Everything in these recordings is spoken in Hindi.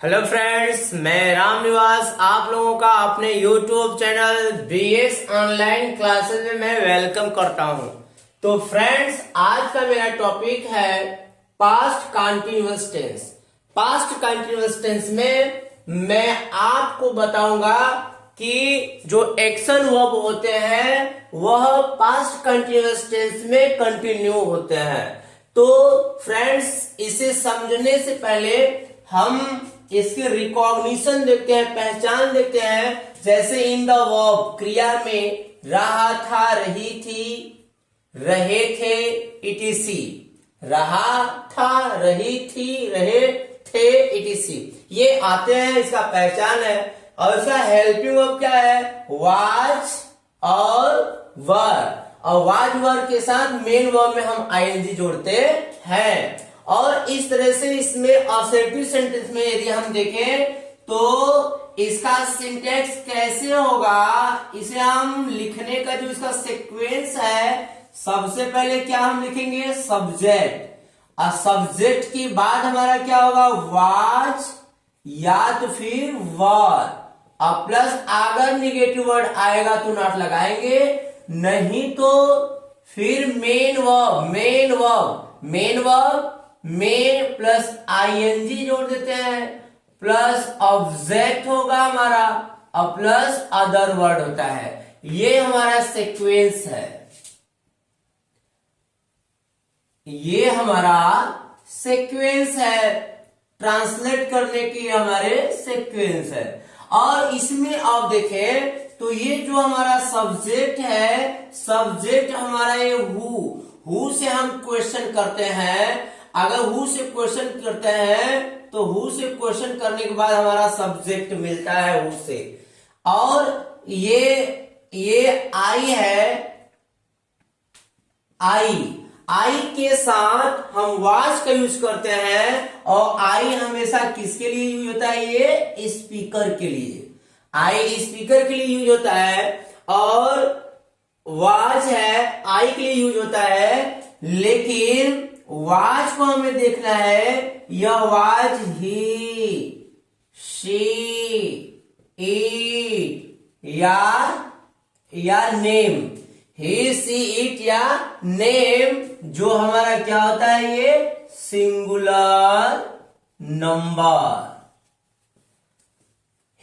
हेलो फ्रेंड्स, मैं राम निवास आप लोगों का अपने YouTube channel BS online classes में मैं वेलकम करता हूं। तो फ्रेंड्स, आज का मेरा टॉपिक है past continuous tense. Past continuous tense में मैं आपको बताऊंगा कि जो एक्शन वर्ब होते हैं वह पास्ट कंटीन्यूअस टेंस में कंटिन्यू होते हैं। तो फ्रेंड्स, इसे समझने से पहले हम इसके रिकॉग्निशन देखते हैं, पहचान देखते हैं। जैसे इन द वर्ब क्रिया में रहा था, रही थी, रहे थे, इटीसी। रहा था, रही थी, रहे थे, इटीसी, ये आते हैं, इसका पहचान है। और इसका हेल्पिंग वर्ब क्या है? वाज और वर। और वाज वर के साथ मेन वर्ब में हम आईएनजी जोड़ते हैं। और इस तरह से इसमें असर्टिव सेंटेंस में यदि हम देखें तो इसका सिंटेक्स कैसे होगा, इसे हम लिखने का जो इसका सीक्वेंस है, सबसे पहले क्या हम लिखेंगे? सब्जेक्ट। और सब्जेक्ट के बाद हमारा क्या होगा? वाज या तो फिर वर। और प्लस अगर निगेटिव वर्ड आएगा तो नॉट लगाएंगे, नहीं तो फिर मेन वर्ब। मेन वर्ब में प्लस आईएनजी जोड़ देते हैं, प्लस ऑब्जेक्ट होगा हमारा, और प्लस अदर वर्ड होता है। ये हमारा सीक्वेंस है, ये हमारा सीक्वेंस है, ट्रांसलेट करने की हमारे सीक्वेंस है। और इसमें आप देखें तो ये जो हमारा सब्जेक्ट है, सब्जेक्ट हमारा ये हु से हम क्वेश्चन करते हैं। अगर हु से क्वेश्चन करते हैं तो हु से क्वेश्चन करने के बाद हमारा सब्जेक्ट मिलता है हु से। और ये आई है, आई के साथ हम वाज का यूज करते हैं। और आई हमेशा किसके लिए यूज होता है? ये स्पीकर के लिए। आई स्पीकर के लिए यूज होता है और वाज है आई के लिए यूज होता है। लेकिन वाज को हमें देखना है, यह वाज ही, शी, इट या नेम। ही, सी, इट या नेम जो हमारा क्या होता है? ये singular number.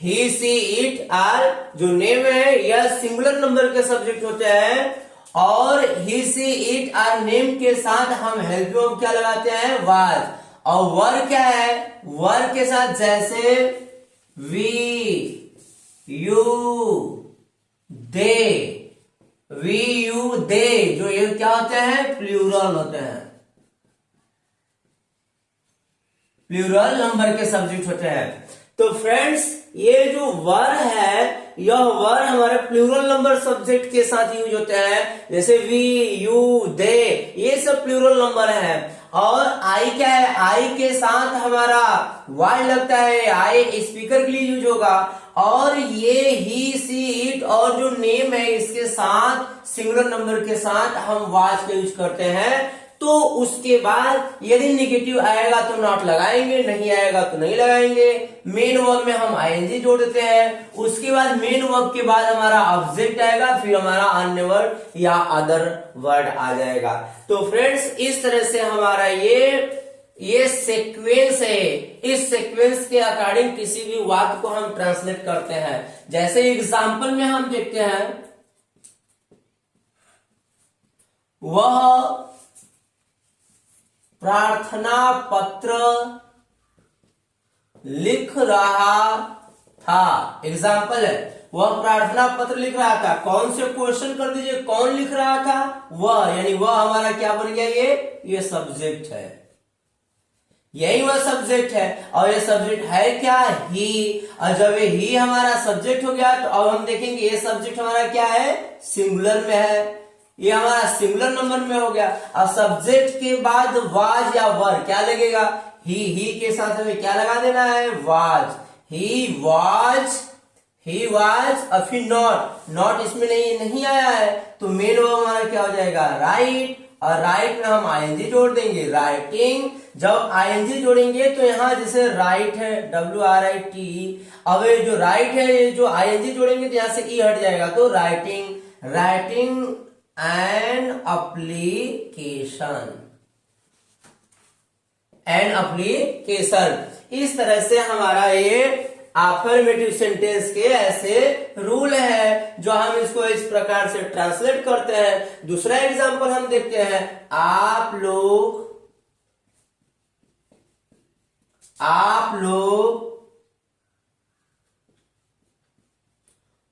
He, she, it are जो नेम है यह सिंगुलर नंबर के सब्जेक्ट होते हैं। और he, she, it are name के साथ हम हेल्प वर्ब क्या लगाते हैं? वाज। और वर क्या है? वर के साथ जैसे we, you, they. We, you, they जो ये क्या होते हैं? प्लूरल होते हैं, प्लूरल नंबर के सब्जेक्ट होते हैं। तो फ्रेंड्स, ये जो वर है, यह वर हमारे प्लूरल नंबर सब्जेक्ट के साथ यूज होते हैं। जैसे वी, यू, दे, ये सब प्लूरल नंबर है। और आई क्या है? आई के साथ हमारा वाई लगता है, आई स्पीकर के लिए यूज होगा। और ये ही, सी, इट और जो नेम है इसके साथ सिंगुलर नंबर के साथ हम वाज का यूज करते हैं। तो उसके बाद यदि निगेटिव आएगा तो नॉट लगाएंगे, नहीं आएगा तो नहीं लगाएंगे। मेन वर्ब में हम आईएनजी जोड़ देते हैं। उसके बाद मेन वर्ब के बाद हमारा ऑब्जेक्ट आएगा, फिर हमारा अन्य वर्ड या अदर वर्ड आ जाएगा। तो फ्रेंड्स, इस तरह से हमारा ये सीक्वेंस है। इस सीक्वेंस के अकॉर्डिंग किसी भी वाक्य को हम ट्रांसलेट करते हैं। जैसे एग्जाम्पल में हम देखते हैं, वह प्रार्थना पत्र लिख रहा था। एग्जाम्पल है, वह प्रार्थना पत्र लिख रहा था। कौन से क्वेश्चन कर दीजिए, कौन लिख रहा था? वह, यानी वह हमारा क्या बन गया? ये सब्जेक्ट है, यही वह सब्जेक्ट है। और ये सब्जेक्ट है क्या? ही। और जब ये ही हमारा सब्जेक्ट हो गया तो अब हम देखेंगे ये सब्जेक्ट हमारा क्या है? सिंगुलर में है, ये हमारा सिंगुलर नंबर में हो गया। और सब्जेक्ट के बाद वाज या वर क्या लगेगा? ही के साथ हमें क्या लगा देना है? वाज। ही वाज और फिर नॉट इसमें नहीं आया है तो मेन वर्ब हमारा क्या हो जाएगा? राइट। और राइट में हम आईएनजी जोड़ देंगे, राइटिंग। जब आईएनजी जोड़ेंगे तो यहाँ जैसे राइट है, WRITE, अब ये जो राइट है, ये जो आईएनजी जोड़ेंगे तो यहाँ से ई हट जाएगा, तो writing, writing an application, an application. इस तरह से हमारा ये अफर्मेटिव सेंटेंस के ऐसे रूल है जो हम इसको इस प्रकार से ट्रांसलेट करते हैं। दूसरा एग्जांपल हम देखते हैं, आप लोग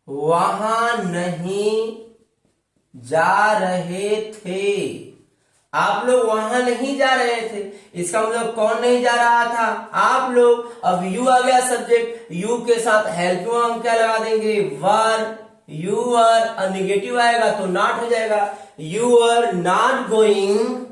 वहां नहीं जा रहे थे। आप लोग वहां नहीं जा रहे थे, इसका मतलब कौन नहीं जा रहा था? आप लोग। अब यू आ गया सब्जेक्ट, यू के साथ हेल्प में हम क्या लगा देंगे? वर, यू आर। निगेटिव आएगा तो नॉट हो जाएगा, you are not going,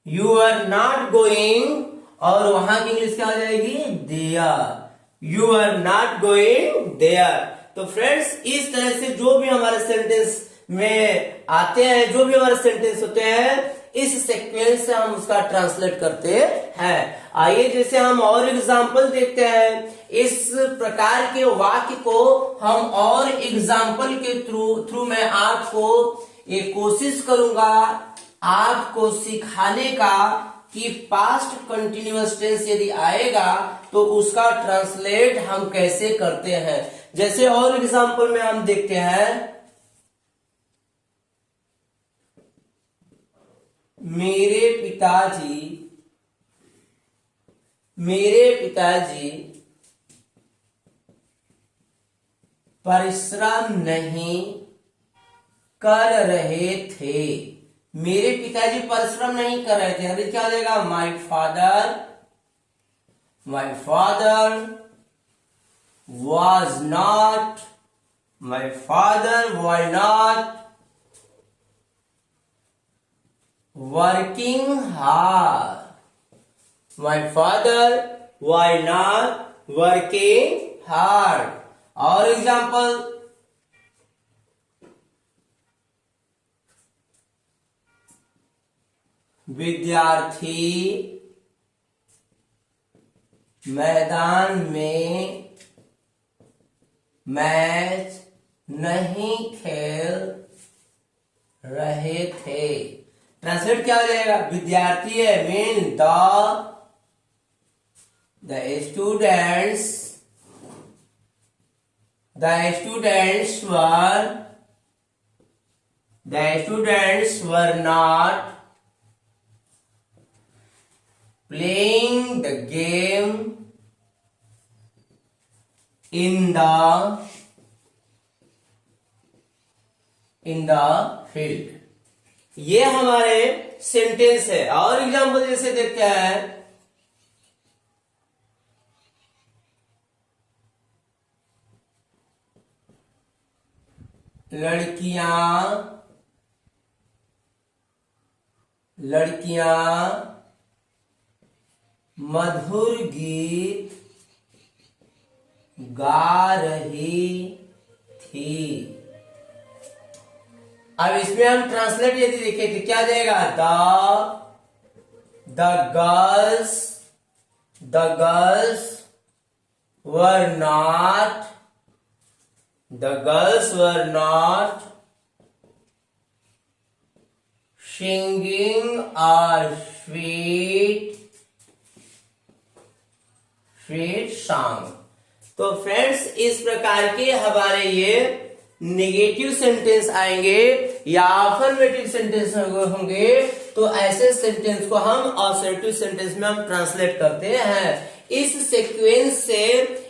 you are not going. और वहां की इंग्लिश क्या हो जाएगी? There, you are not going there. तो फ्रेंड्स, इस तरह से जो भी हमारे सेंटेंस में आते हैं, जो भी हमारे सेंटेंस होते हैं, इस सीक्वेंस से हम उसका ट्रांसलेट करते हैं। आइए जैसे हम और एग्जाम्पल देखते हैं। इस प्रकार के वाक्य को हम और एग्जाम्पल के थ्रू मैं आपको एक कोशिश करूंगा आपको सिखाने का कि पास्ट कंटिन्यूअस टेंस यदि आएगा तो उसका ट्रांसलेट हम कैसे करते हैं। जैसे और एग्जाम्पल में हम देखते हैं, मेरे पिताजी परिश्रम नहीं कर रहे थे। मेरे पिताजी परिश्रम नहीं कर रहे थे, अभी क्या हो जाएगा? My father was not working hard. My father was not working hard. और एग्जाम्पल, विद्यार्थी मैदान में मैच नहीं खेल रहे थे। ट्रांसलेट क्या हो जाएगा? विद्यार्थी है mean the students were not playing the game in the field। ये हमारे सेंटेंस है। और एग्जाम्पल जैसे देखते हैं, लड़कियां मधुर गीत गा रही थी। अब इसमें हम ट्रांसलेट यदि देखें तो क्या जाएगा? The girls were not singing a sweet song। तो फ्रेंड्स, इस प्रकार के हमारे ये नेगेटिव सेंटेंस आएंगे या अफर्मेटिव सेंटेंस होंगे, तो ऐसे सेंटेंस को हम असर्टिव सेंटेंस में हम ट्रांसलेट करते हैं। इस सीक्वेंस से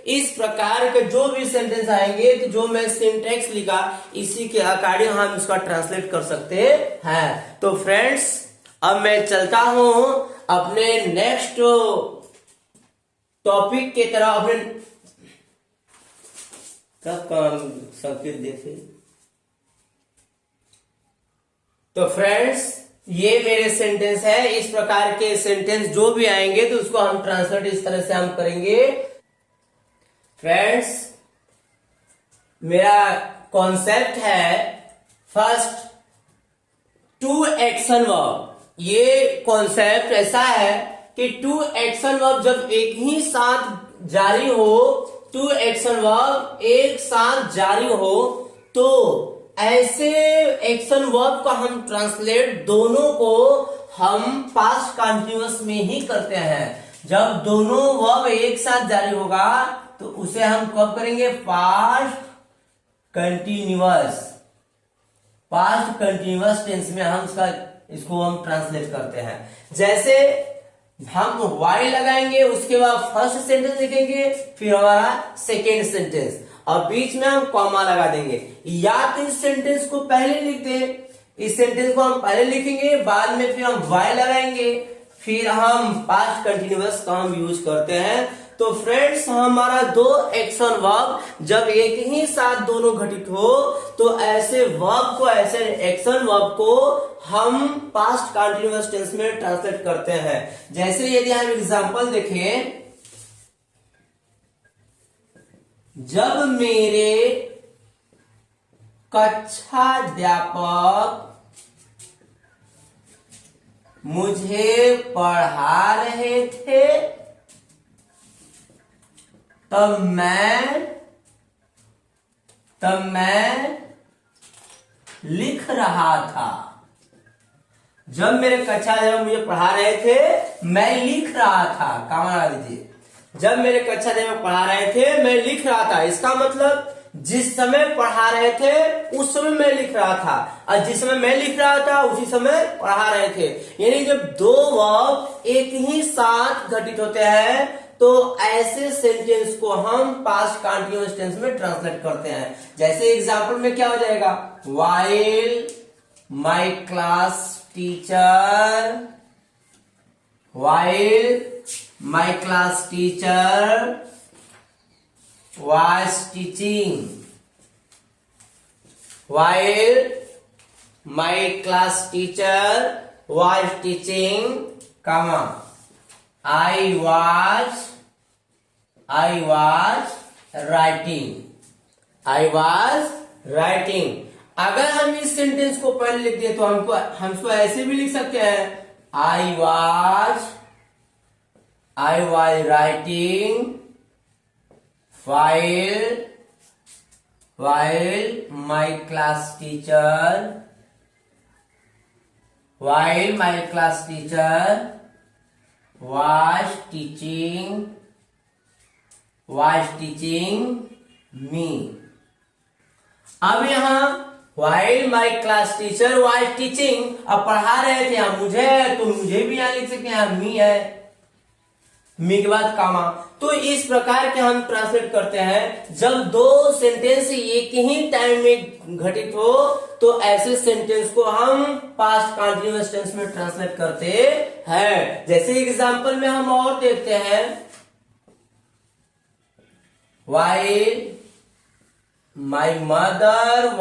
इस प्रकार के जो भी सेंटेंस आएंगे, तो जो मैं सिंटैक्स लिखा इसी के अकॉर्डिंग हम इसका ट्रांसलेट कर सकते हैं। तो फ्रेंड्स, अब मैं चलता हूं अपने नेक्स्ट टॉपिक के तरफ। अपने सबके देखे तो फ्रेंड्स, ये मेरे सेंटेंस है। इस प्रकार के सेंटेंस जो भी आएंगे तो उसको हम ट्रांसलेट इस तरह से हम करेंगे। फ्रेंड्स, मेरा कॉन्सेप्ट है, फर्स्ट टू एक्शन वर्ब, ये कॉन्सेप्ट ऐसा है कि टू एक्शन वर्ब जब एक ही साथ जारी हो, टू एक्शन वर्ब एक साथ जारी हो, तो ऐसे एक्शन वर्ब का हम ट्रांसलेट दोनों को हम पास्ट कंटिन्यूअस में ही करते हैं। जब दोनों वर्ब एक साथ जारी होगा तो उसे हम कब करेंगे? Past continuous, past continuous tense में हम इसको हम ट्रांसलेट करते हैं। जैसे हम वाई लगाएंगे, उसके बाद फर्स्ट सेंटेंस लिखेंगे, फिर हमारा सेकेंड सेंटेंस, और बीच में हम कॉमा लगा देंगे। या तो इस सेंटेंस को पहले लिख दें, इस सेंटेंस को हम पहले लिखेंगे, बाद में फिर हम वाई लगाएंगे, फिर हम पास्ट कंटिन्यूअस का हम यूज करते हैं। तो फ्रेंड्स, हमारा दो एक्शन वर्ब जब एक ही साथ दोनों घटित हो, तो ऐसे वर्ब को, ऐसे एक्शन वर्ब को हम पास्ट कंटिन्यूअस टेंस में ट्रांसलेट करते हैं। जैसे यदि हम एग्जांपल देखें, जब मेरे कक्षाध्यापक मुझे पढ़ा रहे थे, तब मैं लिख रहा था। जब मेरे कक्षाध्यापक मुझे पढ़ा रहे थे, मैं लिख रहा था। कॉमा लगा दीजिए। जब मेरे कक्षाध्यापक पढ़ा रहे थे, मैं लिख रहा था। इसका मतलब जिस समय पढ़ा रहे थे उस समय मैं लिख रहा था, और जिस समय मैं लिख रहा था उसी समय पढ़ा रहे थे। यानी जब दो वर्ब एक ही साथ घटित होते हैं तो ऐसे सेंटेंस को हम पास्ट कंटिन्यूअस टेंस में ट्रांसलेट करते हैं। जैसे एग्जांपल में क्या हो जाएगा? While my class teacher, while my class teacher was teaching, while my class teacher was teaching, comma, I was writing, I was writing। अगर हम इस सेंटेंस को पहले लिख दिए तो हम इसको ऐसे भी लिख सकते हैं, I was writing while my class teacher was teaching me। अब यहाँ while my class teacher was teaching, अब पढ़ा रहे थे यहाँ मुझे, तो मुझे भी यहाँ लिख सकते हैं, यहाँ मी है, मी के बाद कामा। तो इस प्रकार के हम ट्रांसलेट करते हैं। जब दो सेंटेंस एक ही टाइम में घटित हो तो ऐसे सेंटेंस को हम पास्ट कंटिन्यूअस टेंस में ट्रांसलेट करते हैं। जैसे एग्जांपल में हम और देखते हैं, while my mother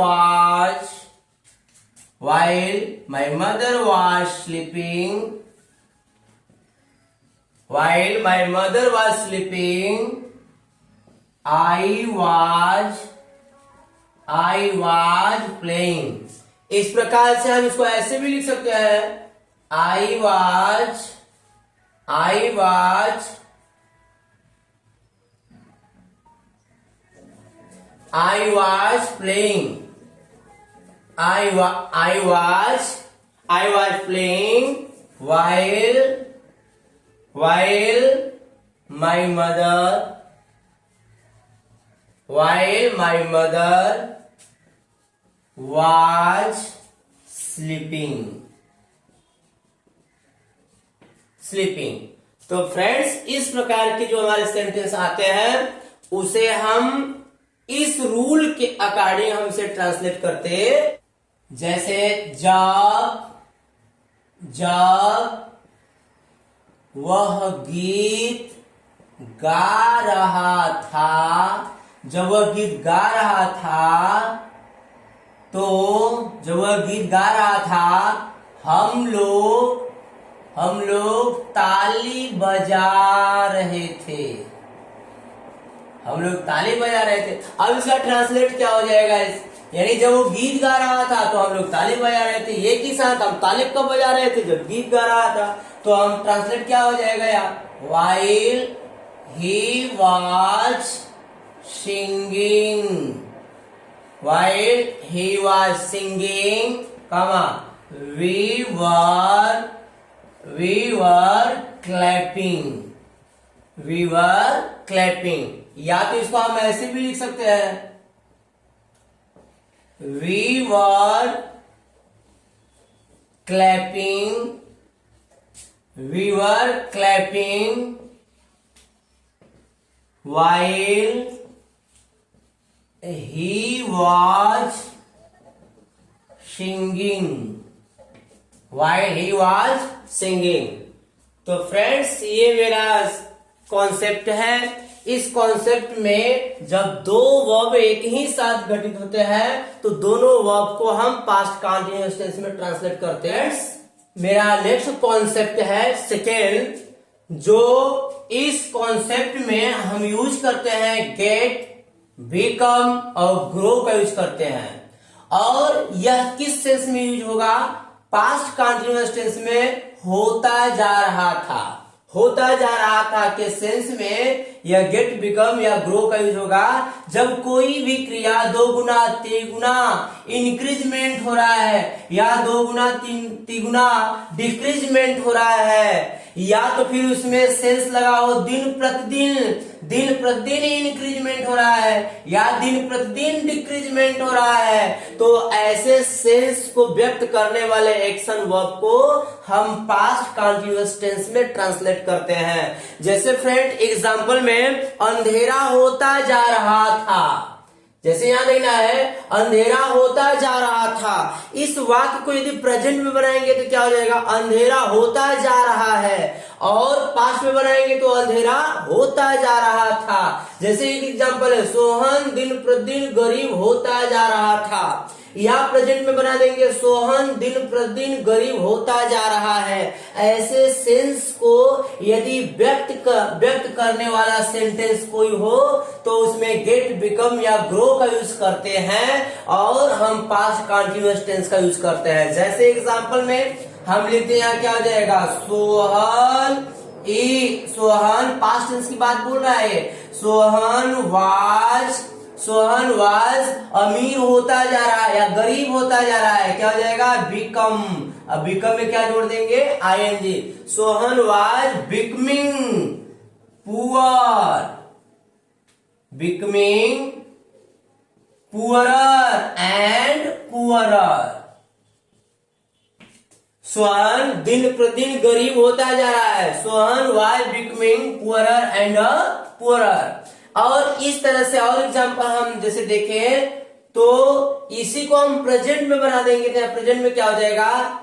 was sleeping, while my mother was sleeping, I was playing। इस प्रकार से हम इसको ऐसे भी लिख सकते हैं, I was playing, I was playing while my mother was sleeping। तो फ्रेंड्स, इस प्रकार के जो हमारे सेंटेंस आते हैं उसे हम इस रूल के अकॉर्डिंग हम इसे ट्रांसलेट करते। जैसे जब वह गीत गा रहा था, हम लोग ताली बजा रहे थे। अब इसका ट्रांसलेट क्या हो जाएगा? यानी जब वो गीत गा रहा था तो हम लोग ताली बजा रहे थे, एक ही साथ हम ताली कब बजा रहे थे, जब गीत गा रहा था। तो हम ट्रांसलेट क्या हो जाएगा यार, while he was singing, while he was singing, comma, we were clapping, we were clapping। या तो इसको हम ऐसे भी लिख सकते हैं, we were clapping, we were clapping while he was singing, while he was singing। तो फ्रेंड्स ये मेरा कॉन्सेप्ट है। इस कॉन्सेप्ट में जब दो वर्ब एक ही साथ घटित होते हैं तो दोनों वर्ब को हम पास्ट कंटीन्यूअस टेंस में ट्रांसलेट करते हैं। मेरा नेक्स्ट कॉन्सेप्ट है सेकेंड, जो इस कॉन्सेप्ट में हम यूज करते हैं गेट, बिकम और ग्रो का यूज करते हैं। और यह किस सेंस में यूज होगा, पास्ट कंटीन्यूअस टेंस में होता जा रहा था, होता जा रहा था के सेंस में यह गेट, बिकम या ग्रो का यूज होगा जब कोई भी क्रिया दो गुना तिगुना इंक्रीजमेंट हो रहा है या दो गुना तिगुना डिक्रीजमेंट हो रहा है, या तो फिर उसमें सेंस लगा हो दिन प्रतिदिन इंक्रीजमेंट हो रहा है या दिन प्रतिदिन डिक्रीजमेंट हो रहा है। तो ऐसे सेंस को व्यक्त करने वाले एक्शन वर्ब को हम पास्ट कंटीन्यूअस टेंस में ट्रांसलेट करते हैं। जैसे फ्रेंड एग्जांपल में अंधेरा होता जा रहा था, जैसे यहां देखना है अंधेरा होता जा रहा था। इस वाक्य को यदि प्रेजेंट में बनाएंगे तो क्या हो जाएगा, अंधेरा होता जा रहा है, और पास्ट में बनाएंगे तो अंधेरा होता जा रहा था। जैसे एक एग्जांपल है, सोहन दिन प्रतिदिन गरीब होता जा रहा था। या प्रेजेंट में बना देंगे सोहन दिन प्रतिदिन गरीब होता जा रहा है। ऐसे सेंस को यदि व्यक्त करने वाला सेंटेंस कोई हो तो उसमें गेट, बिकम या ग्रो का यूज करते हैं और हम पास्ट कंटीन्यूअस टेंस का यूज करते हैं। जैसे एग्जांपल में हम लिखते हैं, क्या हो जाएगा, सोहन पास्ट टेंस की बात बोल रहा है, सोहन वाज अमीर होता जा रहा है या गरीब होता जा रहा है, क्या हो जाएगा, बिकम। अब बिकम में क्या जोड़ देंगे, ING. Sohan was becoming poorer and poorer. Sohan दिन प्रतिदिन गरीब होता जा रहा है, Sohan was becoming poorer and poorer. और इस तरह से और एग्जांपल हम जैसे देखें तो इसी को हम प्रेजेंट में बना देंगे, तो प्रेजेंट में क्या हो जाएगा,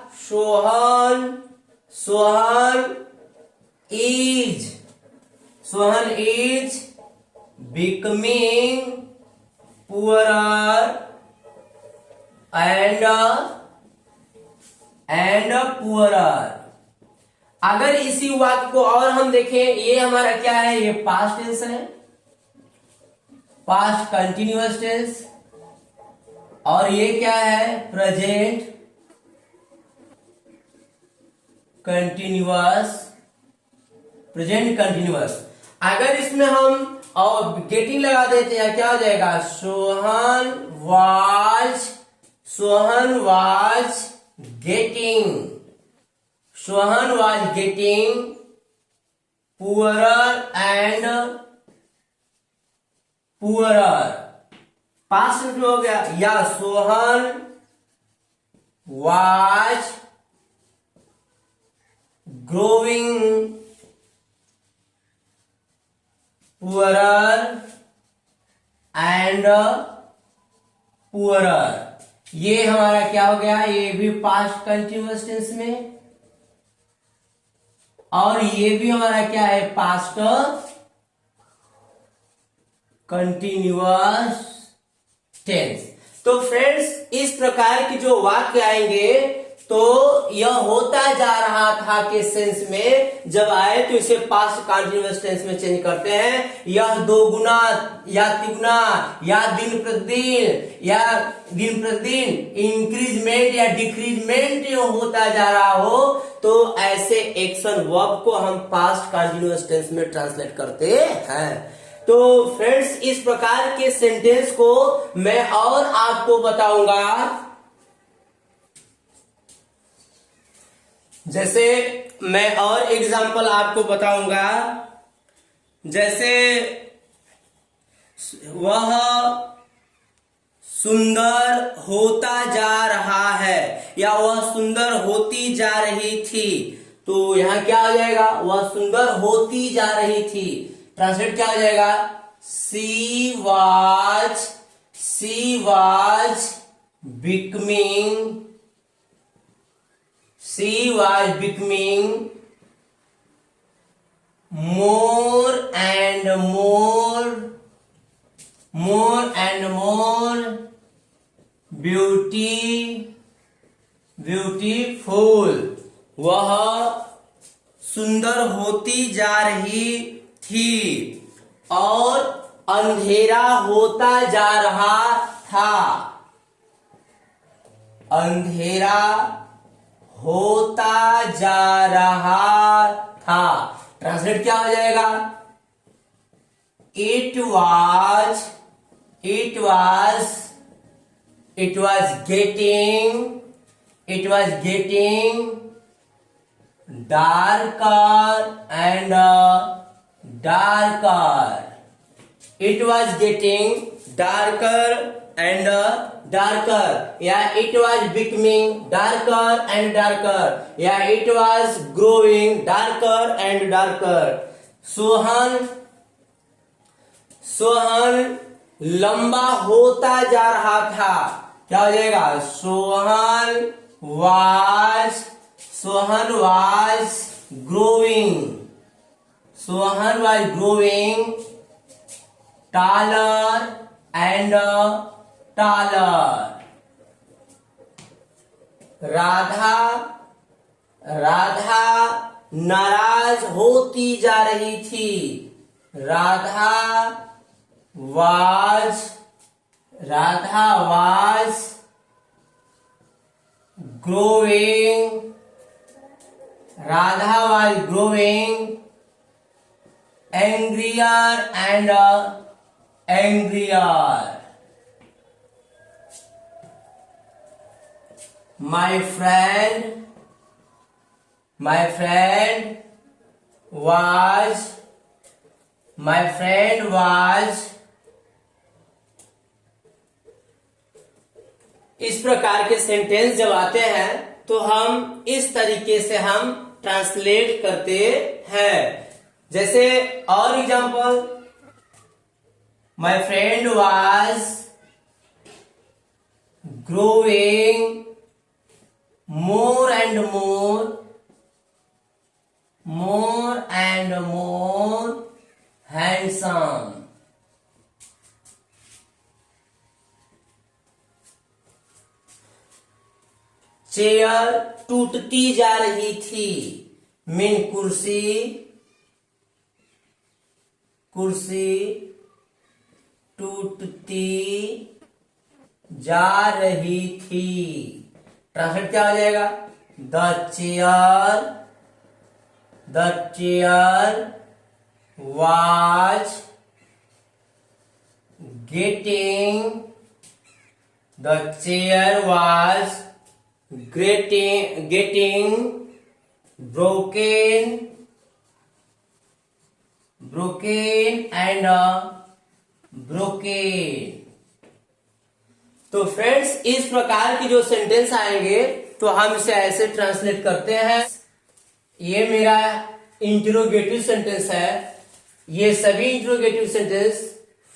Sohan is becoming poorer and poorer. अगर इसी वाक्य को और हम देखें, ये हमारा क्या है, ये पास्ट टेंस है, पास्ट कंटिन्यूअस टेंस, और ये क्या है, प्रेजेंट कंटिन्यूअस। अगर इसमें हम और गेटिंग लगा देते हैं, क्या हो जाएगा, Sohan was getting poorer and poorer. Past में हो गया, या Sohan was growing poorer and poorer. ये हमारा क्या हो गया, ये भी पास्ट कंटिन्यूअस टेंस में, और ये भी हमारा क्या है, पास्ट कंटिन्यूअस टेंस। तो फ्रेंड्स इस प्रकार की जो वाक्य आएंगे तो यह होता जा रहा था के सेंस में जब आए तो इसे पास्ट कंटीन्यूअस टेंस में चेंज करते हैं। यह दोगुना या तिगुना या दिन प्रतिदिन इंक्रीजमेंट या डिक्रीजमेंट होता जा रहा हो तो ऐसे एक्शन वर्ब को हम पास्ट कंटीन्यूअस टेंस में ट्रांसलेट करते हैं। तो फ्रेंड्स इस प्रकार के सेंटेंस को मैं और आपको बताऊंगा। जैसे मैं और एग्जांपल आपको बताऊंगा, जैसे वह सुंदर होता जा रहा है या वह सुंदर होती जा रही थी। तो यहां क्या हो जाएगा, वह सुंदर होती जा रही थी। ट्रांसलेट क्या हो जाएगा, सी was becoming more and more beautiful। वह सुंदर होती जा रही थी और अंधेरा होता जा रहा था। अंधेरा होता जा रहा था। ट्रांसलेट क्या हो जाएगा, it was getting darker and darker। It was getting darker and darker या it was becoming darker and darker या it was growing darker and darker। Sohan लंबा होता जा रहा था। क्या हो जाएगा, Sohan was growing taller and taller। Radha नाराज होती जा रही थी। Radha was growing angrier and angrier। My friend was इस प्रकार के सेंटेंस जब आते हैं तो हम इस तरीके से हम ट्रांसलेट करते हैं। जैसे और example, my friend was growing more and more handsome। Chair टूटती जा रही थी। मीन कुर्सी टूटती जा रही थी। ट्रांसलेट क्या हो जाएगा, the chair was getting broken and broken। तो फ्रेंड्स इस प्रकार की जो सेंटेंस आएंगे तो हम इसे ऐसे ट्रांसलेट करते हैं। ये मेरा इंट्रोगेटिव सेंटेंस है। ये सभी interrogative sentence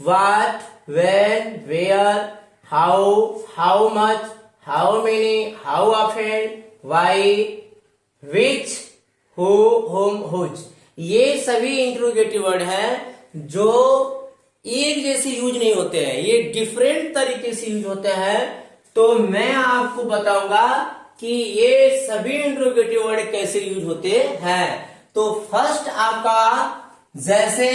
what, when, where, how much, how many, how often, why, which, who, whom, whose, ये सभी इंट्रोगेटिव वर्ड हैं जो एक जैसे यूज नहीं होते हैं, ये डिफरेंट तरीके से यूज होते हैं। तो मैं आपको बताऊंगा कि ये सभी इंट्रोगेटिव वर्ड कैसे यूज होते हैं। तो फर्स्ट आपका जैसे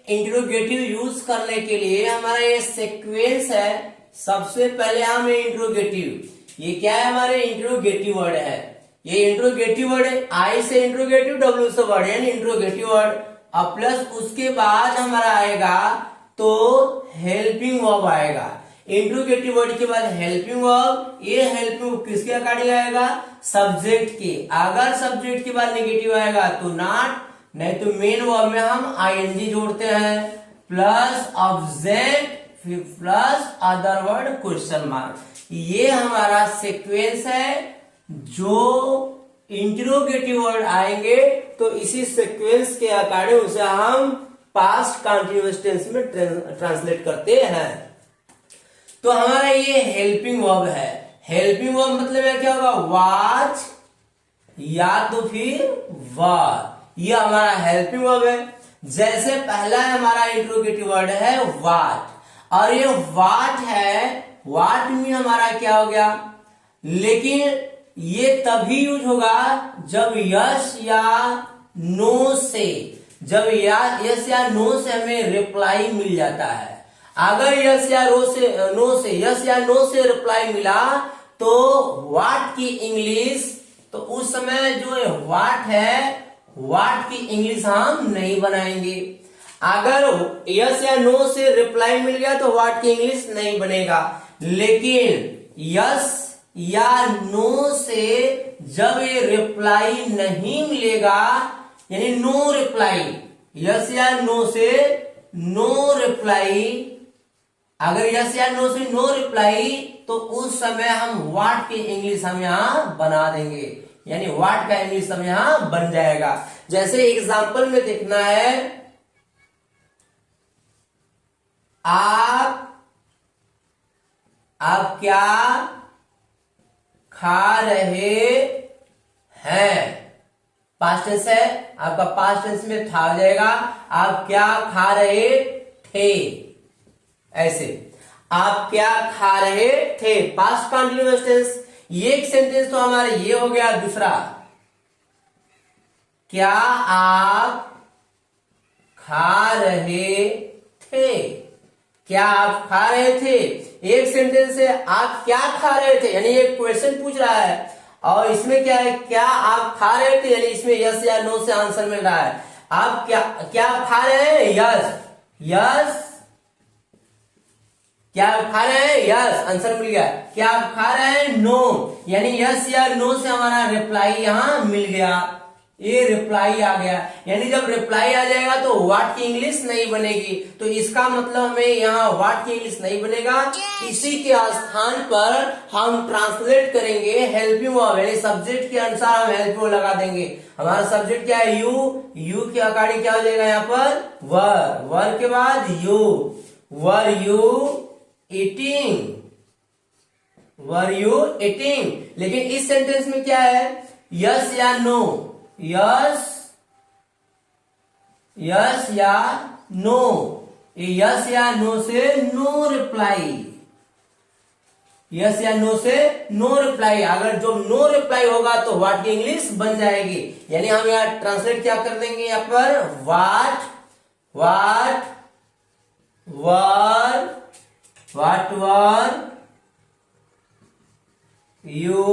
इंट्रोगेटिव यूज करने के लिए हमारा ये सीक्वेंस है। सबसे पहले हम इंट्रोगेटिव, ये क्या है हमारे इंट्रोगेटिव वर्ड है, ये इंट्रोगेटिव वर्ड है, आई से इंट्रोगेटिव, डब्ल्यू से वर्ड यानी इंट्रोगेटिव वर्ड। अब प्लस उसके बाद हमारा आएगा तो हेल्पिंग वर्ब आएगा। इंट्रोगेटिव वर्ड के बाद हेल्पिंग वर्ब, ये हेल्पिंग किसके अकॉर्डिंग आएगा, सब्जेक्ट के। अगर सब्जेक्ट के बाद नेगेटिव आएगा तो नॉट, नहीं तो मेन वर्ब में हम आईएनजी जोड़ते हैं, प्लस ऑब्जेक्ट, फिर plus other word question mark. ये हमारा सीक्वेंस है। जो इंट्रोगेटिव वर्ड आएंगे तो इसी सीक्वेंस के अकॉर्डिंग उसे हम पास्ट कंटीन्यूअस टेंस में ट्रांसलेट करते हैं। तो हमारा ये हेल्पिंग वर्ब है। हेल्पिंग वर्ब मतलब क्या होगा, वॉच या तो फिर वर, ये हमारा हेल्पिंग वर्ब है। जैसे पहला हमारा इंट्रोगेटिव वर्ड है वाट, और ये वाट है, वाट में हमारा क्या हो गया, लेकिन ये तभी यूज होगा जब यस या नो से, जब यस या नो से हमें रिप्लाई मिल जाता है। अगर यस या नो से यस या नो से रिप्लाई मिला तो व्हाट की इंग्लिश, तो उस समय जो व्हाट है, व्हाट की इंग्लिश हम नहीं बनाएंगे। अगर यस या नो से रिप्लाई मिल गया तो व्हाट की इंग्लिश नहीं बनेगा। लेकिन यस या नो से जब ये रिप्लाई नहीं मिलेगा, यानी नो रिप्लाई, यस या नो से नो रिप्लाई, अगर यस या नो से नो रिप्लाई तो उस समय हम व्हाट की इंग्लिश हम यहां बना देंगे, यानी व्हाट का इंग्लिश हम यहां बन जाएगा। जैसे एग्जांपल में देखना है, आप क्या खा रहे हैं, पास्ट टेंस है, आपका पास्ट टेंस में था हो जाएगा, आप क्या खा रहे थे, ऐसे आप क्या खा रहे थे, पास्ट कंटीन्यूअस टेंस। ये एक सेंटेंस तो हमारा ये हो गया। दूसरा, क्या आप खा रहे थे, क्या आप खा रहे थे, एक सेंटेंस से आप क्या खा रहे थे, यानी एक क्वेश्चन पूछ रहा है, और इसमें क्या है, क्या आप खा रहे थे, यानी इसमें यस या नो से आंसर मिल रहा है। आप क्या खा रहे हैं, यस, यस, क्या आप खा रहे हैं, यस, आंसर मिल गया। क्या आप खा रहे हैं, नो, यानी यस या नो से हमारा रिप्लाई यहां मिल गया, ये रिप्लाई आ गया। यानी जब रिप्लाई आ जाएगा तो व्हाट की इंग्लिश नहीं बनेगी, तो इसका मतलब हमें यहाँ व्हाट की इंग्लिश नहीं बनेगा। इसी के स्थान पर हम ट्रांसलेट करेंगे हेल्पिंग वर्ब, यानी सब्जेक्ट के अनुसार हम हेल्पिंग वर्ब लगा देंगे। हमारा सब्जेक्ट क्या है, यू के अकॉर्डिंग क्या हो जाएगा यहाँ पर, वर के बाद you, were you eating, were you eating. लेकिन इस सेंटेंस में क्या है, यस या नो, यस, यस या नो, यस या नो से नो रिप्लाई, यस या नो से नो रिप्लाई। अगर जो नो रिप्लाई होगा तो व्हाट की इंग्लिश बन जाएगी, यानी हम यहाँ ट्रांसलेट क्या कर देंगे, यहाँ पर what were you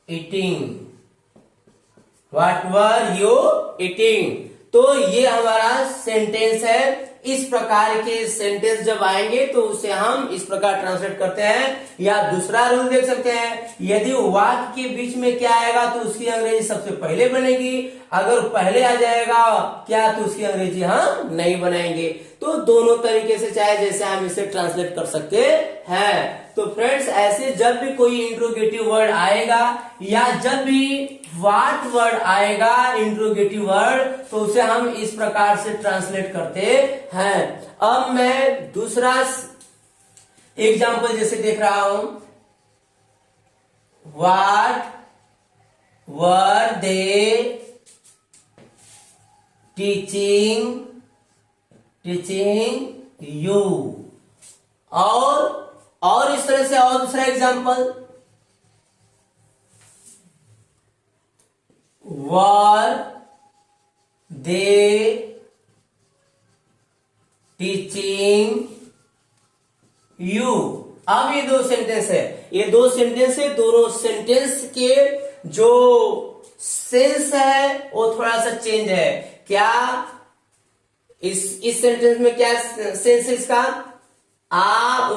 eating, what were you eating. तो ये हमारा सेंटेंस है। इस प्रकार के सेंटेंस जब आएंगे तो उसे हम इस प्रकार ट्रांसलेट करते हैं। या दूसरा रूल देख सकते हैं, यदि वाक्य के बीच में क्या आएगा तो उसकी अंग्रेजी सबसे पहले बनेगी, अगर पहले आ जाएगा क्या तो उसकी अंग्रेजी हम नहीं बनाएंगे। तो दोनों तरीके से चाहे जैसे हम इसे ट्रांसलेट कर सकते हैं। तो फ्रेंड्स, ऐसे जब भी कोई इंट्रोगेटिव वर्ड आएगा या जब भी व्हाट वर्ड आएगा इंट्रोगेटिव वर्ड, तो उसे हम इस प्रकार से ट्रांसलेट करते हैं। अब मैं दूसरा एग्जाम्पल जैसे देख रहा हूं, what were they teaching you, और इस तरह से। और दूसरा example, were they teaching you. अब ये दो सेंटेंस है, ये दो सेंटेंस है, दोनों सेंटेंस के जो सेंस है वो थोड़ा सा चेंज है। क्या इस सेंटेंस में क्या सेंस है इसका?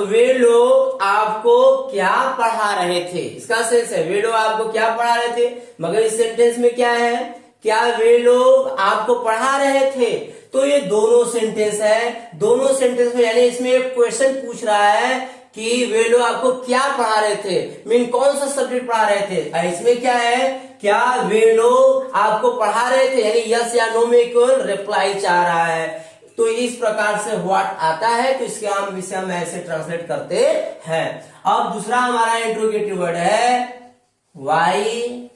वे लोग आपको क्या पढ़ा रहे थे, इसका सेंस है वे लोग आपको क्या पढ़ा रहे थे। मगर इस सेंटेंस में क्या है? क्या वे लोग आपको पढ़ा रहे थे। तो ये दोनों सेंटेंस है, दोनों सेंटेंस में यानी इसमें एक क्वेश्चन पूछ रहा है कि वे लोग आपको क्या पढ़ा रहे थे, मीन कौन सा सब्जेक्ट पढ़ा रहे थे। इसमें क्या है? क्या वे लोग आपको पढ़ा रहे थे, यानी यस या नो में केवल रिप्लाई चाह रहा है। तो इस प्रकार से व्हाट आता है, तो इसके हम ऐसे ट्रांसलेट करते हैं। अब दूसरा हमारा इंट्रोगेटिव वर्ड है why,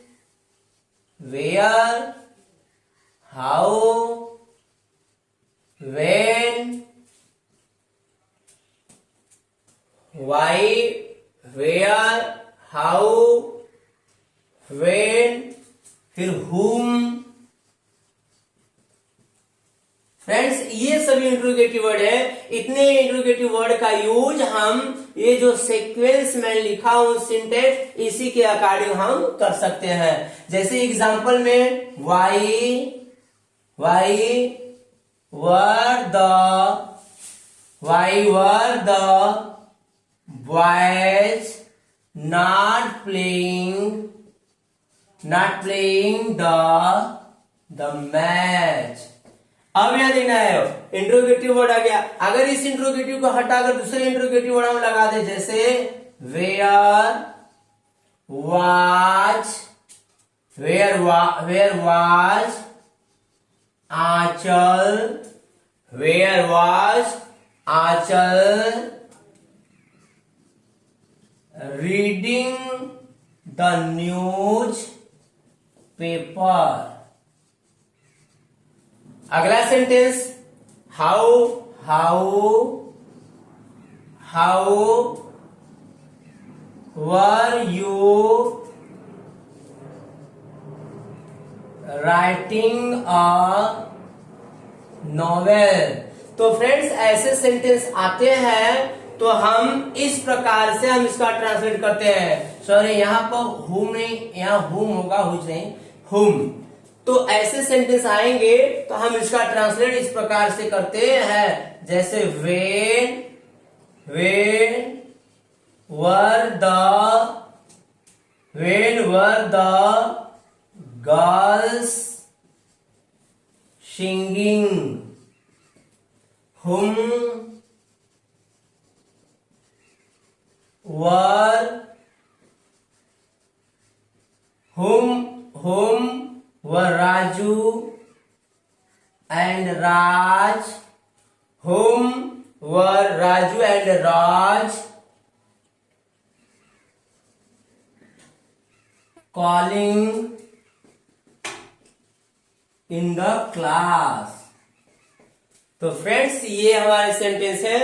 where, how, when, why, where, how, when, फिर whom। फ्रेंड्स ये सभी इंट्रोगेटिव वर्ड है। इतने इंट्रोगेटिव वर्ड का यूज हम ये जो सीक्वेंस में लिखा हूं सिंटेक्स, इसी के अकॉर्डिंग हम कर सकते हैं। जैसे एग्जांपल में Y were the boys not playing the match। अब यहां देखना है इंट्रोगेटिव वर्ड आ गया। अगर इस इंट्रोगेटिव को हटाकर दूसरे इंट्रोगेटिव वर्ड हम लगा दे, जैसे where was Anchal, where was Anchal reading the newspaper. अगला sentence how were you writing a novel. तो फ्रेंड्स ऐसे सेंटेंस आते हैं तो हम इस प्रकार से हम इसका ट्रांसलेट करते हैं। सॉरी यहाँ पर हुम नहीं, यहाँ हुम होगा, हुज नहीं, हुम। तो ऐसे सेंटेंस आएंगे तो हम इसका ट्रांसलेट इस प्रकार से करते हैं, जैसे when were the girls singing, whom were Raju and Raj, whom were Raju and Raj calling in the class। तो फ्रेंड्स ये हमारे सेंटेंस है।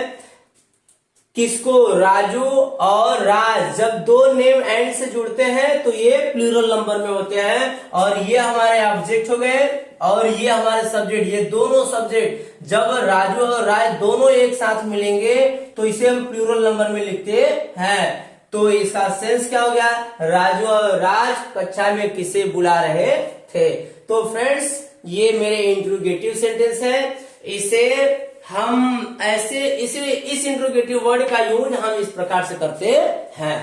किसको? राजू और राज। जब दो नेम एंड से जुड़ते हैं तो ये प्लूरल नंबर में होते हैं, और ये हमारे ऑब्जेक्ट हो गए और ये हमारे सब्जेक्ट। ये दोनों सब्जेक्ट जब राजू और राज दोनों एक साथ मिलेंगे तो इसे हम प्लूरल नंबर में लिखते हैं। तो इसका सेंस क्या हो गया? राजू और राज कक्षा में किसे बुला रहे थे। तो फ्रेंड्स ये मेरे इंट्रोगेटिव सेंटेंस है। इसे हम ऐसे इस इंट्रोगेटिव वर्ड का यूज हम इस प्रकार से करते हैं।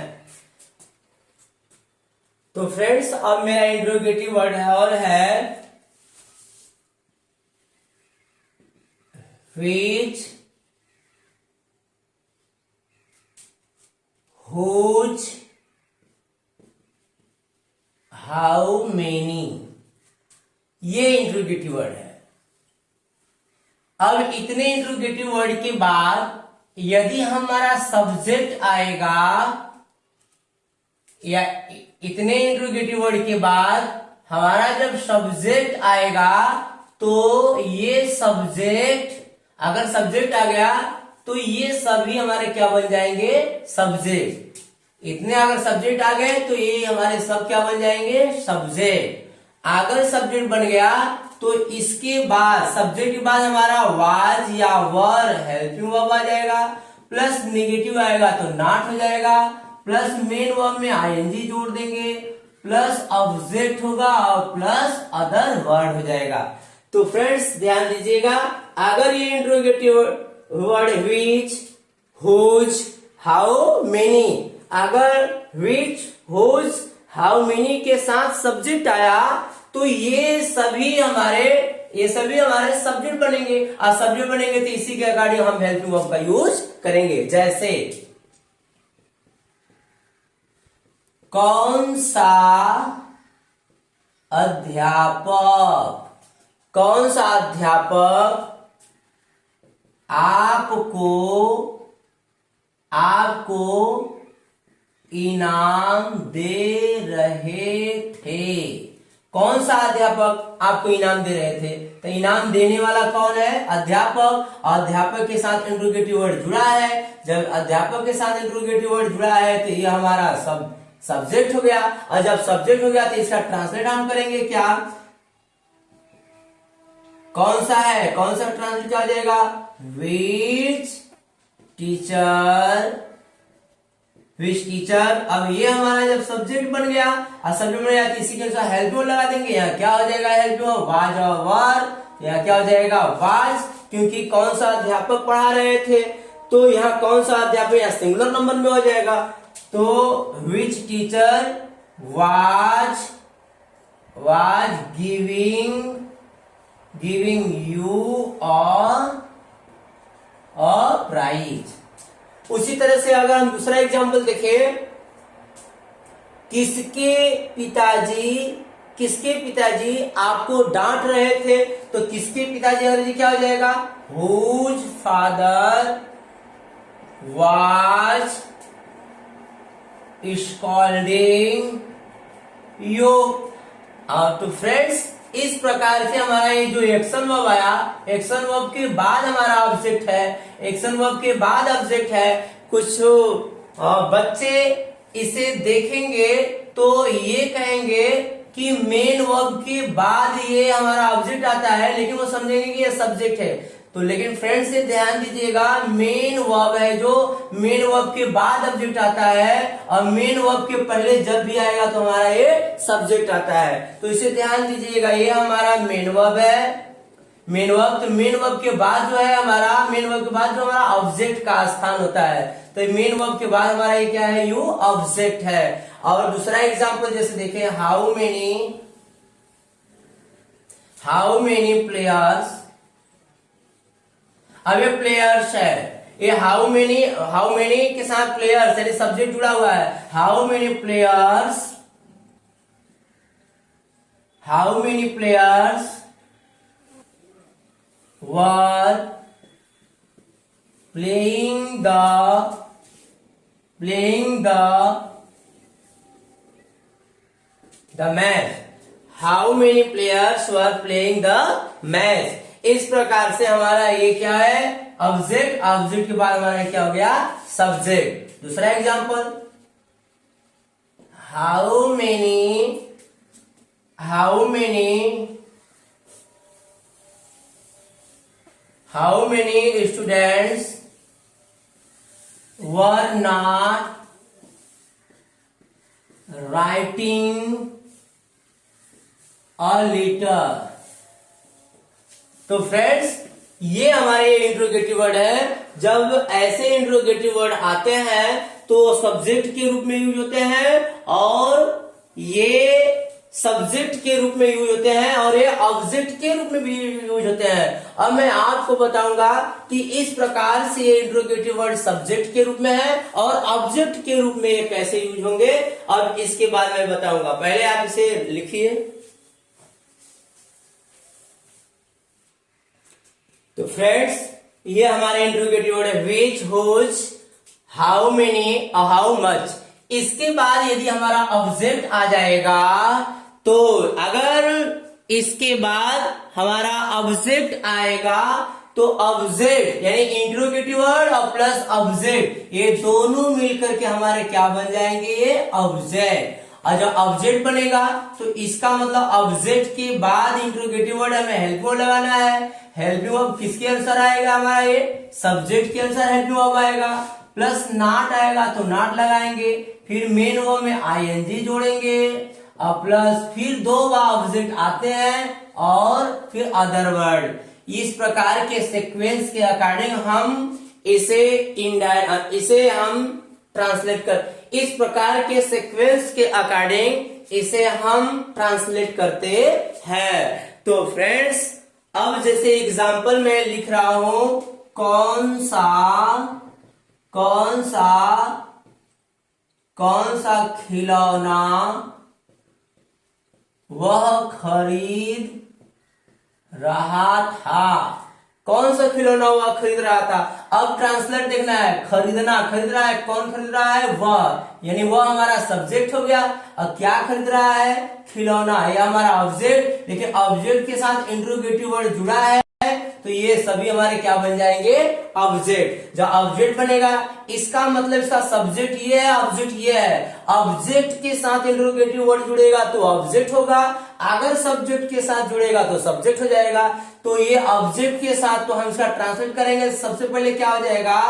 तो फ्रेंड्स अब मेरा इंट्रोगेटिव वर्ड है और है which, whose, how many। ये इंट्रोगेटिव वर्ड है। अब इतने इंट्रोगेटिव वर्ड के बाद यदि हमारा सब्जेक्ट आएगा, या इतने इंट्रोगेटिव वर्ड के बाद हमारा जब सब्जेक्ट आएगा तो ये सब्जेक्ट, अगर सब्जेक्ट आ गया तो ये सभी हमारे क्या बन जाएंगे? सब्जेक्ट। इतने अगर सब्जेक्ट आ गए तो ये हमारे सब क्या बन जाएंगे? सब्जेक्ट। अगर सब्जेक्ट बन गया तो इसके बाद सब्जेक्ट के बाद हमारा वाज या वर हेल्पिंग वर्ब आ जाएगा, प्लस नेगेटिव आएगा तो नॉट हो जाएगा, प्लस मेन वर्ब में आईएनजी जोड़ देंगे, प्लस ऑब्जेक्ट होगा और प्लस अदर वर्ड हो जाएगा। तो फ्रेंड्स ध्यान दीजिएगा, अगर ये interrogative word which, whose, how many, अगर व्हिच, हुज, हाउ मेनी के साथ सब्जेक्ट आया तो ये सभी हमारे सब्जेक्ट बनेंगे, और सब्जेक्ट बनेंगे तो इसी के अकॉर्डिंग हम हेल्पिंग वर्ब का यूज करेंगे। जैसे कौन सा अध्यापक आपको इनाम दे रहे थे। कौन सा अध्यापक आपको इनाम दे रहे थे? तो इनाम देने वाला कौन है? अध्यापक। अध्यापक के साथ इंट्रोगेटिव वर्ड जुड़ा है। जब अध्यापक के साथ इंट्रोगेटिव वर्ड जुड़ा है तो ये हमारा सब्जेक्ट हो गया, और जब सब्जेक्ट हो गया तो इसका ट्रांसलेट हम करेंगे क्या? कौन सा है, कौन सा ट्रांसलेट क्या हो जाएगा? विच टीचर। अब ये हमारा जब सब्जेक्ट बन गया और सब्जेक्ट बन गया तो इसी के अनुसार हेल्प वर्ब लगा देंगे। यहाँ क्या हो जाएगा? हेल्प वर्ब वाज और वर। यहाँ क्या हो जाएगा? वाज, क्योंकि कौन सा अध्यापक पढ़ा रहे थे, तो यहाँ कौन सा अध्यापक यहाँ सिंगुलर नंबर में हो जाएगा। तो which teacher was giving you a prize. उसी तरह से अगर हम दूसरा एग्जांपल देखें, किसके पिताजी आपको डांट रहे थे, तो किसके पिताजी अंग्रेजी क्या हो जाएगा? Whose father was scolding you. तो फ्रेंड्स इस प्रकार से हमारा ये जो एक्शन वर्ब आया, एक्शन वर्ब के बाद हमारा ऑब्जेक्ट है, एक्शन वर्ब के बाद ऑब्जेक्ट है। कुछ बच्चे इसे देखेंगे तो ये कहेंगे कि मेन वर्ब के बाद ये हमारा ऑब्जेक्ट आता है, लेकिन वो समझेंगे कि ये सब्जेक्ट है। तो लेकिन फ्रेंड्स से ध्यान दीजिएगा, मेन वर्ब है जो मेन वर्ब के बाद ऑब्जेक्ट आता है, और मेन वर्ब के पहले जब भी आएगा तो हमारा ये सब्जेक्ट आता है। तो इसे ध्यान दीजिएगा, ये हमारा मेन वर्ब है। मेन वर्ब, तो मेन वर्ब के बाद जो है हमारा, मेन वर्ब के बाद जो हमारा ऑब्जेक्ट का स्थान होता है, तो मेन वर्ब के बाद हमारा ये क्या है? यू ऑब्जेक्ट है। और दूसरा एग्जाम्पल जैसे देखें, हाउ मेनी प्लेयर्स। अब ये प्लेयर्स है, ये हाउ मेनी के साथ प्लेयर्स यानी सब्जेक्ट जुड़ा हुआ है। How many players were playing the match. How many players were playing the match. इस प्रकार से हमारा ये क्या है? ऑब्जेक्ट। ऑब्जेक्ट के बाद हमारा क्या हो गया? सब्जेक्ट। दूसरा example, how many students were not writing a letter. तो फ्रेंड्स ये हमारे इंट्रोगेटिव वर्ड है। जब ऐसे इंट्रोगेटिव वर्ड आते हैं तो सब्जेक्ट के रूप में यूज होते हैं, और ये सब्जेक्ट के रूप में यूज होते हैं, और ये ऑब्जेक्ट के रूप में भी यूज होते हैं। अब मैं आपको बताऊंगा कि इस प्रकार से ये इंट्रोगेटिव वर्ड सब्जेक्ट के रूप में है और ऑब्जेक्ट के रूप में ये कैसे यूज होंगे, अब इसके बाद मैं बताऊंगा। पहले आप इसे लिखिए। तो फ्रेंड्स ये हमारे इंट्रोगेटिव वर्ड है, विच, हुज, हाउ मेनी और हाउ मच। इसके बाद यदि हमारा ऑब्जेक्ट आ जाएगा, तो अगर इसके बाद हमारा ऑब्जेक्ट आएगा तो ऑब्जेक्ट यानी इंट्रोगेटिव वर्ड और प्लस ऑब्जेक्ट, ये दोनों मिलकर के हमारे क्या बन जाएंगे? ये ऑब्जेक्ट। और जब ऑब्जेक्ट बनेगा तो इसका मतलब ऑब्जेक्ट के बाद इंट्रोगेटिव वर्ड हमें हेल्पिंग वर्ब लगाना है। हेल्पिंग वर्ब किसके आंसर आएगा हमारा, ये सब्जेक्ट के आंसर हेल्पिंग वर्ब आएगा। प्लस नॉट आएगा तो नॉट लगाएंगे, फिर मेन वर्ब में आईएनजी जोड़ेंगे और प्लस फिर दो बार ऑब्जेक्ट आते हैं और फिर अदर वर्ड। इस प्रकार के सीक्वेंस के अकॉर्डिंग हम इसे हम ट्रांसलेट कर, इस प्रकार के सीक्वेंस के अकॉर्डिंग इसे हम ट्रांसलेट करते हैं। तो फ्रेंड्स अब जैसे एग्जांपल में लिख रहा हूं, कौन सा खिलौना वह खरीद रहा था। कौन सा खिलौना वह खरीद रहा था। अब ट्रांसलेट देखना है, खरीद रहा है, कौन खरीद रहा है, वह, यानी वह हमारा सब्जेक्ट हो गया। अब क्या खरीद रहा है, खिलौना, यह हमारा ऑब्जेक्ट। लेकिन ऑब्जेक्ट के साथ इंट्रोगेटिव वर्ड जुड़ा है तो ये सभी हमारे क्या बन जाएंगे, ऑब्जेक्ट। जब ऑब्जेक्ट बनेगा इसका मतलब इसका सब्जेक्ट ये है, ऑब्जेक्ट ये है। ऑब्जेक्ट के साथ इंट्रोगेटिव वर्ड जुड़ेगा तो ऑब्जेक्ट होगा, अगर सब्जेक्ट के साथ जुड़ेगा तो सब्जेक्ट हो जाएगा। तो ये ऑब्जेक्ट के साथ तो हम इसका ट्रांसलेट करेंगे। सबसे पहले क्या हो जाएगा,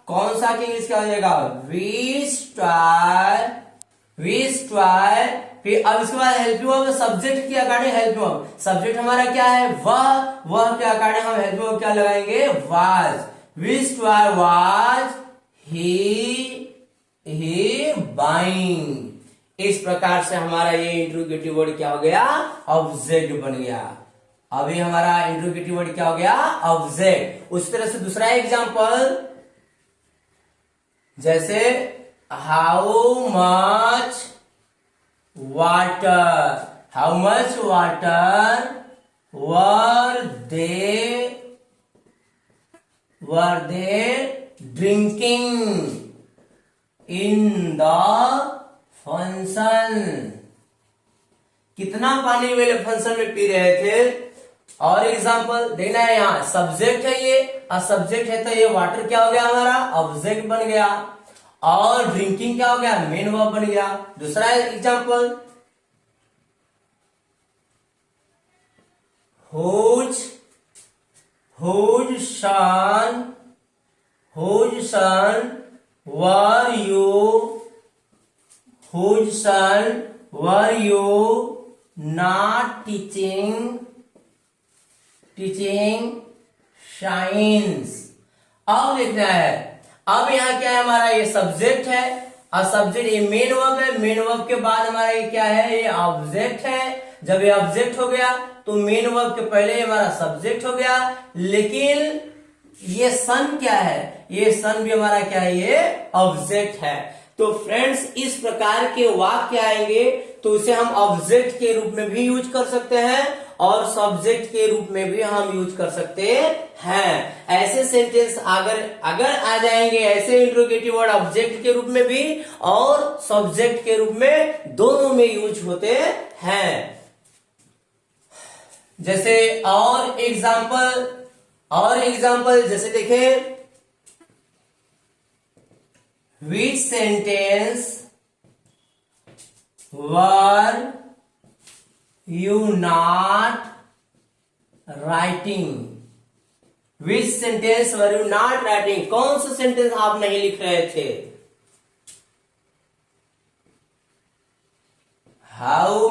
कौन सा की इंग्लिश क्या हो जाएगा, विश टॉय। फिर अब इसके बाद हेल्पिंग वर्ब, सब्जेक्ट के अकॉर्डिंग हेल्पिंग वर्ब। सब्जेक्ट हमारा क्या है, वह के अकॉर्डिंग हम हेल्पिंग वर्ब क्या लगाएंगे, was. Wish toy was he buying. इस प्रकार से हमारा ये इंट्रोगेटिव वर्ड क्या हो गया, ऑब्जेक्ट बन गया। अभी हमारा इंट्रोगेटिव वर्ड क्या हो गया, ऑब्जेक्ट। उस तरह से दूसरा एग्जांपल, जैसे how much water were they drinking in the function। कितना पानी वे फंक्शन में पी रहे थे। और एग्जांपल देखना है, यहाँ सब्जेक्ट है ये, और सब्जेक्ट है तो ये वाटर क्या हो गया हमारा, ऑब्जेक्ट बन गया। और ड्रिंकिंग क्या हो गया, मेन वर्ब बन गया। दूसरा example, whose son were you not teaching science। अब देखना है, अब यहाँ क्या है हमारा, ये सब्जेक्ट है और सब्जेक्ट ये मेन वर्ब है। मेन वर्ब के बाद हमारा ये क्या है, ये ऑब्जेक्ट है। जब ये ऑब्जेक्ट हो गया तो मेन वर्ब के पहले हमारा सब्जेक्ट हो गया। लेकिन ये सन क्या है, ये सन भी हमारा क्या है, ये ऑब्जेक्ट है। तो फ्रेंड्स इस प्रकार के वाक्य आएंगे तो इसे हम ऑब्जेक्ट के रूप में भी यूज कर सकते हैं और सब्जेक्ट के रूप में भी हम यूज कर सकते हैं। ऐसे सेंटेंस अगर आ जाएंगे, ऐसे इंट्रोगेटिव वर्ड ऑब्जेक्ट के रूप में भी और सब्जेक्ट के रूप में, दोनों में यूज होते हैं। जैसे और एग्जांपल जैसे देखें, which sentence were you not writing। which sentence were you not writing, कौन सा सेंटेंस आप नहीं लिख रहे थे। how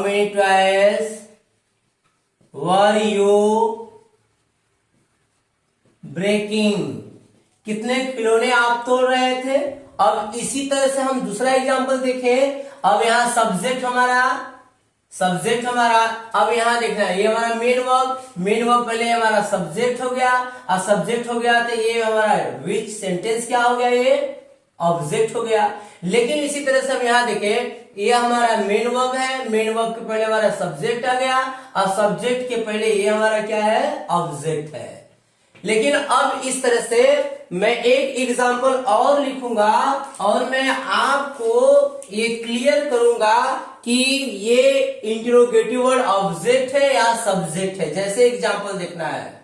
many toys were you breaking। कितने खिलौने आप तोड़ रहे थे। अब इसी तरह से हम दूसरा एग्जांपल देखें। अब यहाँ सब्जेक्ट हमारा, अब यहाँ देखना है, ये हमारा मेन वर्ब पहले हमारा सब्जेक्ट हो गया और सब्जेक्ट हो गया तो ये हमारा विच सेंटेंस क्या हो गया, ये ऑब्जेक्ट हो गया। लेकिन इसी तरह से हम यहाँ देखें, ये हमारा मेन वर्ब है, मेन वर्ब के पहले हमारा सब्जेक्ट आ गया और सब्जेक्ट के पहले ये हमारा क्या है, ऑब्जेक्ट है। लेकिन अब इस तरह से मैं एक एग्जाम्पल और लिखूंगा और मैं आपको ये क्लियर करूंगा कि ये इंटरोगेटिव वर्ड ऑब्जेक्ट है या सब्जेक्ट है। जैसे एग्जाम्पल देखना है,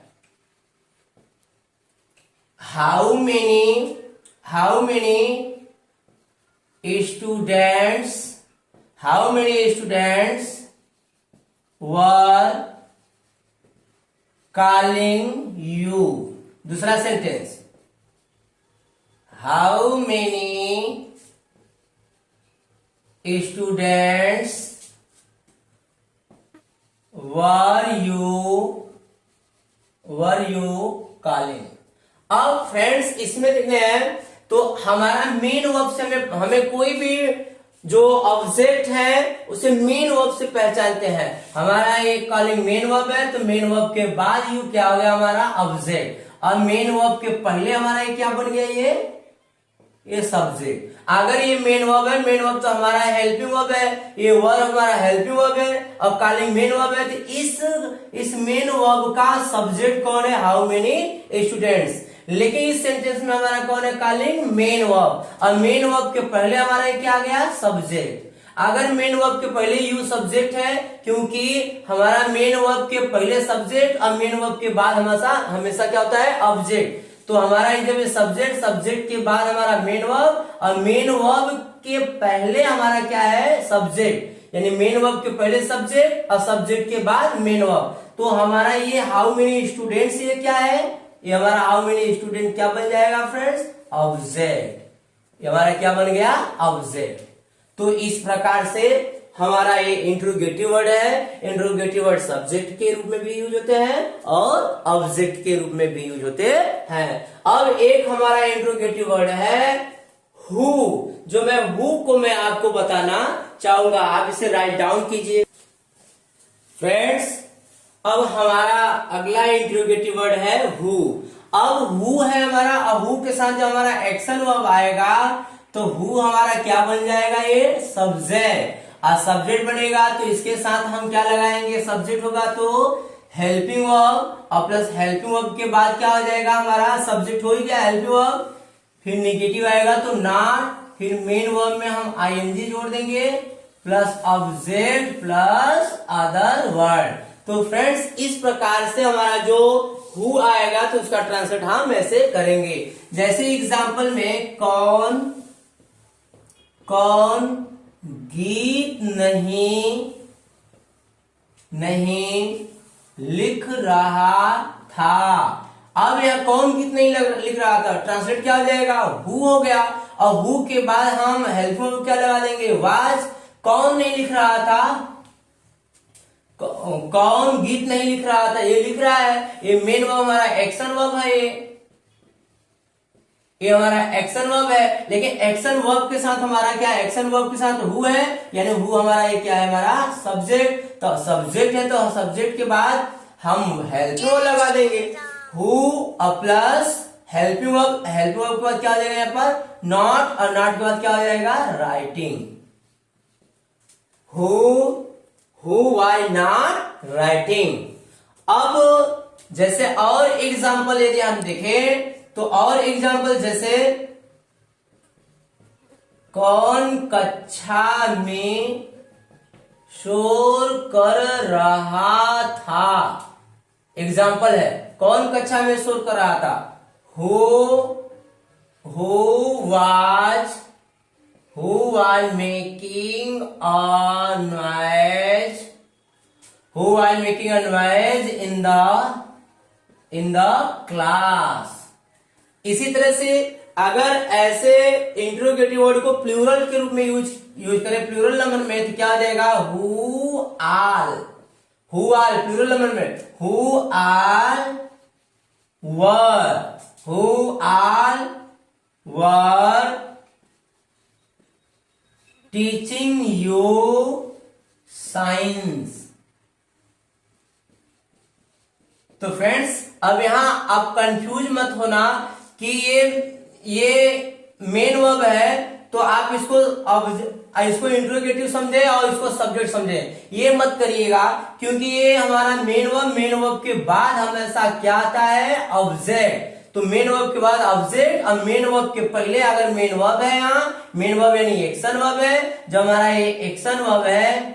how many students were calling you. दूसरा sentence, how many students were you calling. अब फ्रेंड्स इसमें देखते हैं तो हमारा मेन वर्ब से हमें कोई भी जो ऑब्जेक्ट है उसे मेन वर्ब से पहचानते हैं। हमारा ये कॉलिंग मेन वर्ब है, तो मेन वर्ब के बाद यू क्या हो गया हमारा ऑब्जेक्ट, और मेन वर्ब के पहले हमारा ये क्या बन गया, ये सब्जेक्ट। अगर ये मेन वर्ब है, मेन वर्ब तो हमारा हेल्पिंग वर्ब है, ये वर्ब हमारा हेल्पिंग वर्ब है और कॉलिंग मेन वर्ब है, तो इस मेन वर्ब का सब्जेक्ट कौन है, हाउ मेनी स्टूडेंट्स। लेकिन इस सेंटेंस में हमारा कौन है, कॉलिंग मेन वर्ब, और मेन वर्ब के पहले हमारा क्या आ गया, सब्जेक्ट। अगर मेन वर्ब के पहले यू सब्जेक्ट है, क्योंकि हमारा मेन वर्ब के पहले सब्जेक्ट और मेन वर्ब के बाद हमेशा क्या होता है, ऑब्जेक्ट। तो हमारा जब सब्जेक्ट के बाद हमारा मेन वर्ब और मेन वर्ब के पहले हमारा क्या है, सब्जेक्ट, यानी मेन वर्ब के पहले सब्जेक्ट और सब्जेक्ट के बाद मेन वर्ब। तो हमारा ये हाउ मेनी स्टूडेंट्स ये क्या है, ये हमारा हाउ मेनी स्टूडेंट क्या बन जाएगा फ्रेंड्स, ऑब्जेक्ट। ये हमारा क्या बन गया, ऑब्जेक्ट। तो इस प्रकार से हमारा ये इंट्रोगेटिव वर्ड है। इंट्रोगेटिव वर्ड सब्जेक्ट के रूप में भी यूज होते हैं और ऑब्जेक्ट के रूप में भी यूज होते हैं। अब एक हमारा इंट्रोगेटिव वर्ड है हु, जो मैं हु को मैं आपको बताना चाहूंगा। आप इसे राइट डाउन कीजिए फ्रेंड्स। अब हमारा अगला इंट्रोगेटिव वर्ड है हु। अब हु है हमारा, अब हु के साथ जो हमारा एक्शन वर्ब आएगा तो हु हमारा क्या बन जाएगा, ये सब्जेक्ट। और सब्जेक्ट बनेगा तो इसके साथ हम क्या लगाएंगे, सब्जेक्ट होगा तो हेल्पिंग वर्ब, और प्लस हेल्पिंग वर्ब के बाद क्या हो जाएगा हमारा, सब्जेक्ट हो ही गया हेल्पिंग वर्ब, फिर नेगेटिव आएगा तो नॉट, फिर मेन वर्ब में हम आईएनजी जोड़ देंगे plus object plus other word. तो फ्रेंड्स इस प्रकार से हमारा जो हु आएगा तो उसका ट्रांसलेट हम ऐसे करेंगे। जैसे एग्जांपल में कौन गीत नहीं लिख रहा था। अब यह कौन गीत नहीं लिख रहा था, ट्रांसलेट क्या हो जाएगा, हु हो गया। और हु के बाद हम हेल्पफुल क्या लगा देंगे, वाज। कौन नहीं लिख रहा था, कौन गीत नहीं लिख रहा था, ये लिख रहा है, ये मेन वर्ब हमारा एक्शन वर्ब है, ये हमारा एक्शन वर्ब है। लेकिन एक्शन वर्ब के साथ हमारा क्या है, एक्शन वर्ब के साथ हु है, यानी हु हमारा ये क्या है, हमारा सब्जेक्ट। तो सब्जेक्ट है तो सब्जेक्ट के बाद हम हेल्पिंग वर्ब लगा देंगे, who plus helping verb. Helping verb के बाद क्या हो जाएगा यहाँ पर, नॉट, और नॉट के बाद क्या हो जाएगा, writing. Who why not writing. अब जैसे और एग्जाम्पल यदि हम देखें तो और एग्जाम्पल जैसे कौन कक्षा में शोर कर रहा था। एग्जाम्पल है, कौन कक्षा में शोर कर रहा था, who was making a noise in the class. इसी तरह से अगर ऐसे इंट्रोगेटिव वर्ड को प्लूरल के रूप में यूज करें, प्लूरल नंबर में तो क्या आ जाएगा, हु आल प्लूरल नंबर में, who all were teaching you science. तो फ्रेंड्स अब यहां आप कंफ्यूज मत होना कि ये मेन वर्ब है तो आप इसको इंट्रोगेटिव समझे और इसको सब्जेक्ट समझे, ये मत करिएगा, क्योंकि ये हमारा मेन वर्ब के बाद हमेशा क्या आता है, ऑब्जेक्ट। तो मेन वर्ब के बाद ऑब्जेक्ट, और मेन वर्ब के पहले अगर मेन वर्ब है, यहाँ मेन वर्ब यानी एक्शन वर्ब है, जो हमारा ये एक्शन वर्ब है,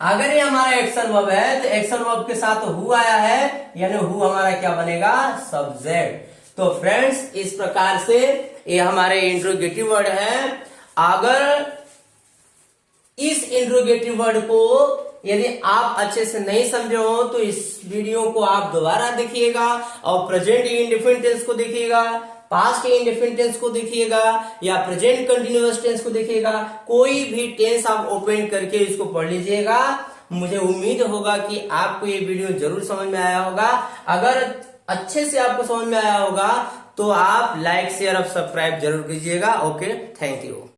अगर ये हमारा एक्शन वर्ब है तो एक्शन वर्ब के साथ हु आया है, यानी हु हमारा क्या बनेगा, सब्जेक्ट। तो फ्रेंड्स इस प्रकार से ये हमारे इंट्रोगेटिव वर्ड है। अगर इस इंट्रोगेटिव वर्ड को यदि आप अच्छे से नहीं समझे हो तो इस वीडियो को आप दोबारा देखिएगा और प्रेजेंट इंडेफिनिट टेंस को देखिएगा, पास्ट इंडेफिनिट टेंस को देखिएगा या प्रेजेंट कंटिन्यूअस टेंस को देखिएगा। कोई भी टेंस आप ओपन करके इसको पढ़ लीजिएगा। मुझे उम्मीद होगा कि आपको ये वीडियो जरूर समझ में आया होगा। अगर अच्छे से आपको समझ में आया होगा तो आप लाइक शेयर और सब्सक्राइब जरूर कीजिएगा। Okay, thank you.